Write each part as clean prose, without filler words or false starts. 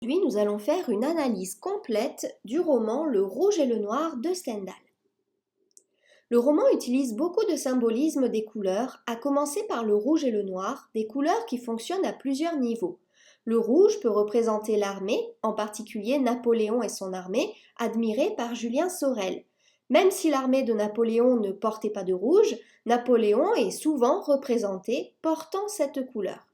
Aujourd'hui, nous allons faire une analyse complète du roman Le Rouge et le Noir de Stendhal. Le roman utilise beaucoup de symbolisme des couleurs, à commencer par le rouge et le noir, des couleurs qui fonctionnent à plusieurs niveaux. Le rouge peut représenter l'armée, en particulier Napoléon et son armée, admirée par Julien Sorel. Même si l'armée de Napoléon ne portait pas de rouge, Napoléon est souvent représenté portant cette couleur.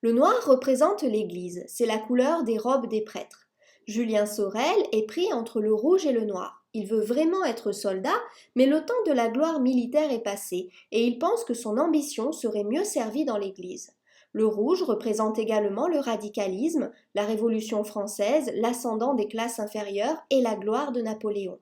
Le noir représente l'Église, c'est la couleur des robes des prêtres. Julien Sorel est pris entre le rouge et le noir. Il veut vraiment être soldat, mais le temps de la gloire militaire est passé, et il pense que son ambition serait mieux servie dans l'Église. Le rouge représente également le radicalisme, la Révolution française, l'ascendant des classes inférieures et la gloire de Napoléon.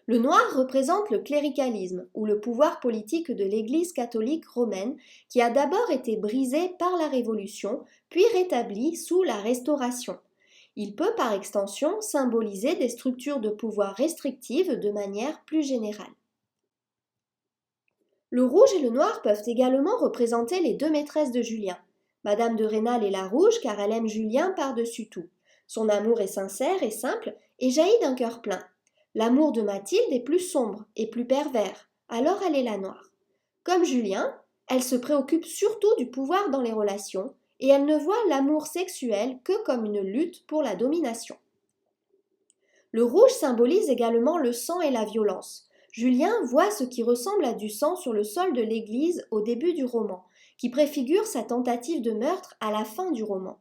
Le noir représente le cléricalisme, ou le pouvoir politique de l'Église catholique romaine, qui a d'abord été brisé par la Révolution, puis rétabli sous la Restauration. Il peut par extension symboliser des structures de pouvoir restrictives de manière plus générale. Le rouge et le noir peuvent également représenter les deux maîtresses de Julien. Madame de Rênal est la rouge car elle aime Julien par-dessus tout. Son amour est sincère et simple et jaillit d'un cœur plein. L'amour de Mathilde est plus sombre et plus pervers, alors elle est la noire. Comme Julien, elle se préoccupe surtout du pouvoir dans les relations et elle ne voit l'amour sexuel que comme une lutte pour la domination. Le rouge symbolise également le sang et la violence. Julien voit ce qui ressemble à du sang sur le sol de l'église au début du roman, qui préfigure sa tentative de meurtre à la fin du roman.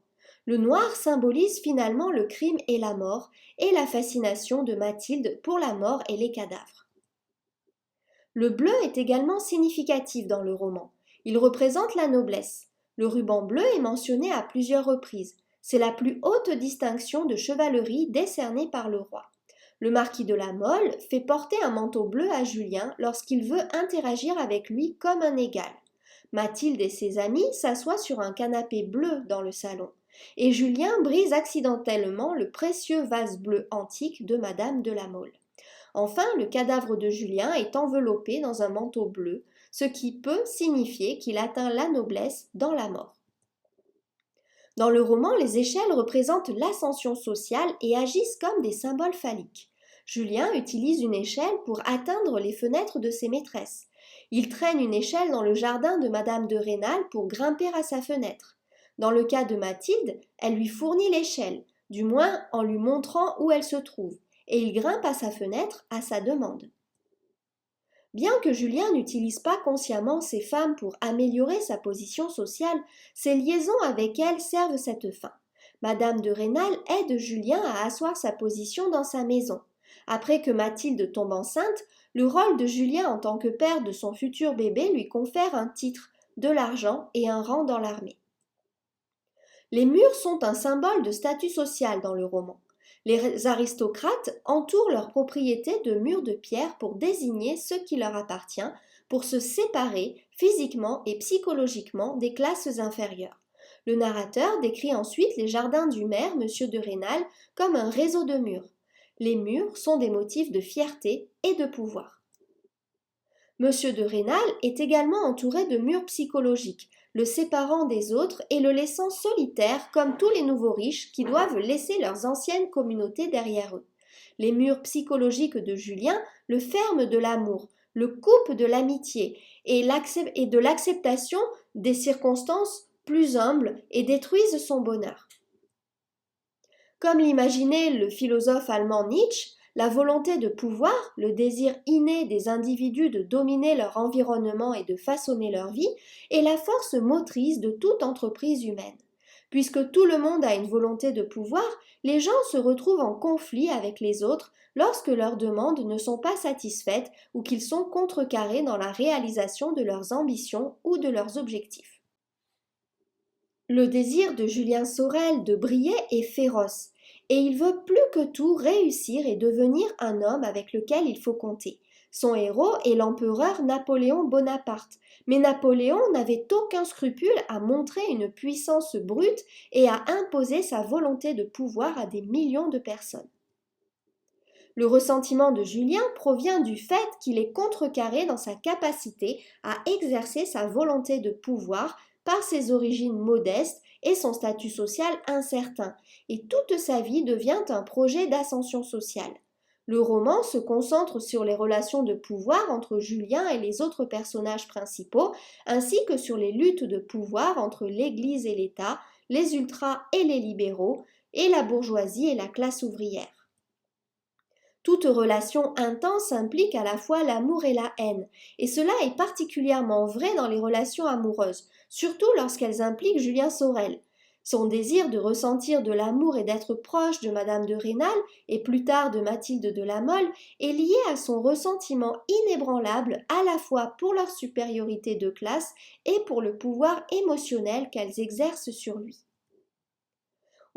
Le noir symbolise finalement le crime et la mort, et la fascination de Mathilde pour la mort et les cadavres. Le bleu est également significatif dans le roman. Il représente la noblesse. Le ruban bleu est mentionné à plusieurs reprises. C'est la plus haute distinction de chevalerie décernée par le roi. Le marquis de la Mole fait porter un manteau bleu à Julien lorsqu'il veut interagir avec lui comme un égal. Mathilde et ses amis s'assoient sur un canapé bleu dans le salon, et Julien brise accidentellement le précieux vase bleu antique de Madame de la Mole. Enfin, le cadavre de Julien est enveloppé dans un manteau bleu, ce qui peut signifier qu'il atteint la noblesse dans la mort. Dans le roman, les échelles représentent l'ascension sociale et agissent comme des symboles phalliques. Julien utilise une échelle pour atteindre les fenêtres de ses maîtresses. Il traîne une échelle dans le jardin de Madame de Rênal pour grimper à sa fenêtre. Dans le cas de Mathilde, elle lui fournit l'échelle, du moins en lui montrant où elle se trouve, et il grimpe à sa fenêtre à sa demande. Bien que Julien n'utilise pas consciemment ces femmes pour améliorer sa position sociale, ses liaisons avec elles servent cette fin. Madame de Rênal aide Julien à asseoir sa position dans sa maison. Après que Mathilde tombe enceinte, le rôle de Julien en tant que père de son futur bébé lui confère un titre, de l'argent et un rang dans l'armée. Les murs sont un symbole de statut social dans le roman. Les aristocrates entourent leurs propriétés de murs de pierre pour désigner ce qui leur appartient, pour se séparer physiquement et psychologiquement des classes inférieures. Le narrateur décrit ensuite les jardins du maire, M. de Rênal, comme un réseau de murs. Les murs sont des motifs de fierté et de pouvoir. Monsieur de Rênal est également entouré de murs psychologiques, le séparant des autres et le laissant solitaire comme tous les nouveaux riches qui doivent laisser leurs anciennes communautés derrière eux. Les murs psychologiques de Julien le ferment de l'amour, le coupent de l'amitié et de l'acceptation des circonstances plus humbles et détruisent son bonheur. Comme l'imaginait le philosophe allemand Nietzsche, la volonté de pouvoir, le désir inné des individus de dominer leur environnement et de façonner leur vie, est la force motrice de toute entreprise humaine. Puisque tout le monde a une volonté de pouvoir, les gens se retrouvent en conflit avec les autres lorsque leurs demandes ne sont pas satisfaites ou qu'ils sont contrecarrés dans la réalisation de leurs ambitions ou de leurs objectifs. Le désir de Julien Sorel de briller est féroce, et il veut plus que tout réussir et devenir un homme avec lequel il faut compter. Son héros est l'empereur Napoléon Bonaparte, mais Napoléon n'avait aucun scrupule à montrer une puissance brute et à imposer sa volonté de pouvoir à des millions de personnes. Le ressentiment de Julien provient du fait qu'il est contrecarré dans sa capacité à exercer sa volonté de pouvoir par ses origines modestes et son statut social incertain, et toute sa vie devient un projet d'ascension sociale. Le roman se concentre sur les relations de pouvoir entre Julien et les autres personnages principaux, ainsi que sur les luttes de pouvoir entre l'Église et l'État, les ultras et les libéraux, et la bourgeoisie et la classe ouvrière. Toute relation intense implique à la fois l'amour et la haine, et cela est particulièrement vrai dans les relations amoureuses, surtout lorsqu'elles impliquent Julien Sorel. Son désir de ressentir de l'amour et d'être proche de Madame de Rênal et plus tard de Mathilde de la Mole est lié à son ressentiment inébranlable à la fois pour leur supériorité de classe et pour le pouvoir émotionnel qu'elles exercent sur lui.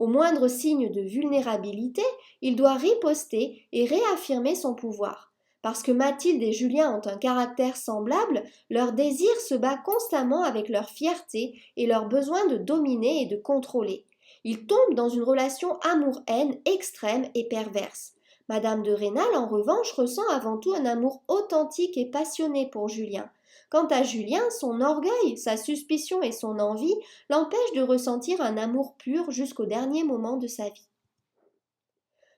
Au moindre signe de vulnérabilité, il doit riposter et réaffirmer son pouvoir. Parce que Mathilde et Julien ont un caractère semblable, leur désir se bat constamment avec leur fierté et leur besoin de dominer et de contrôler. Ils tombent dans une relation amour-haine extrême et perverse. Madame de Rênal, en revanche, ressent avant tout un amour authentique et passionné pour Julien. Quant à Julien, son orgueil, sa suspicion et son envie l'empêchent de ressentir un amour pur jusqu'au dernier moment de sa vie.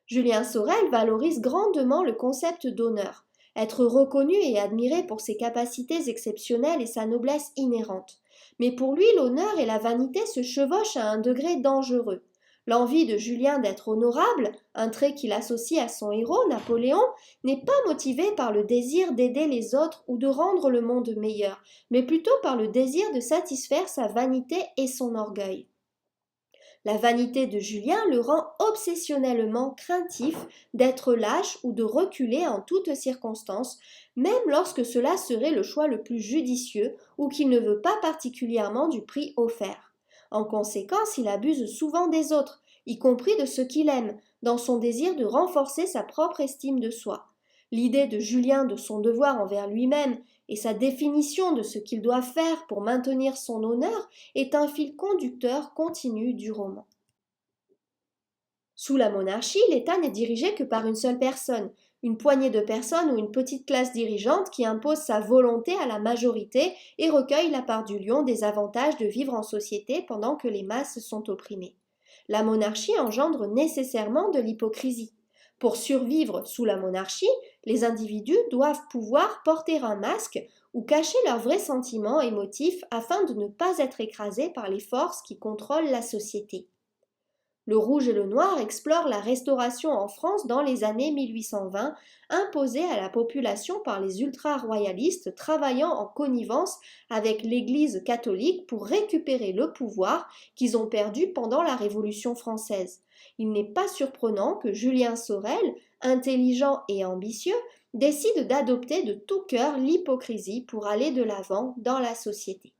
Julien Sorel valorise grandement le concept d'honneur, être reconnu et admiré pour ses capacités exceptionnelles et sa noblesse inhérente. Mais pour lui, l'honneur et la vanité se chevauchent à un degré dangereux. L'envie de Julien d'être honorable, un trait qu'il associe à son héros, Napoléon, n'est pas motivée par le désir d'aider les autres ou de rendre le monde meilleur, mais plutôt par le désir de satisfaire sa vanité et son orgueil. La vanité de Julien le rend obsessionnellement craintif d'être lâche ou de reculer en toutes circonstances, même lorsque cela serait le choix le plus judicieux ou qu'il ne veut pas particulièrement du prix offert. En conséquence, il abuse souvent des autres, y compris de ceux qu'il aime, dans son désir de renforcer sa propre estime de soi. L'idée de Julien de son devoir envers lui-même et sa définition de ce qu'il doit faire pour maintenir son honneur est un fil conducteur continu du roman. Sous la monarchie, l'État n'est dirigé que par une seule personne, une poignée de personnes ou une petite classe dirigeante qui impose sa volonté à la majorité et recueille la part du lion des avantages de vivre en société pendant que les masses sont opprimées. La monarchie engendre nécessairement de l'hypocrisie. Pour survivre sous la monarchie, les individus doivent pouvoir porter un masque ou cacher leurs vrais sentiments émotifs afin de ne pas être écrasés par les forces qui contrôlent la société. Le Rouge et le Noir explore la restauration en France dans les années 1820, imposée à la population par les ultra-royalistes travaillant en connivence avec l'Église catholique pour récupérer le pouvoir qu'ils ont perdu pendant la Révolution française. Il n'est pas surprenant que Julien Sorel, intelligent et ambitieux, décide d'adopter de tout cœur l'hypocrisie pour aller de l'avant dans la société.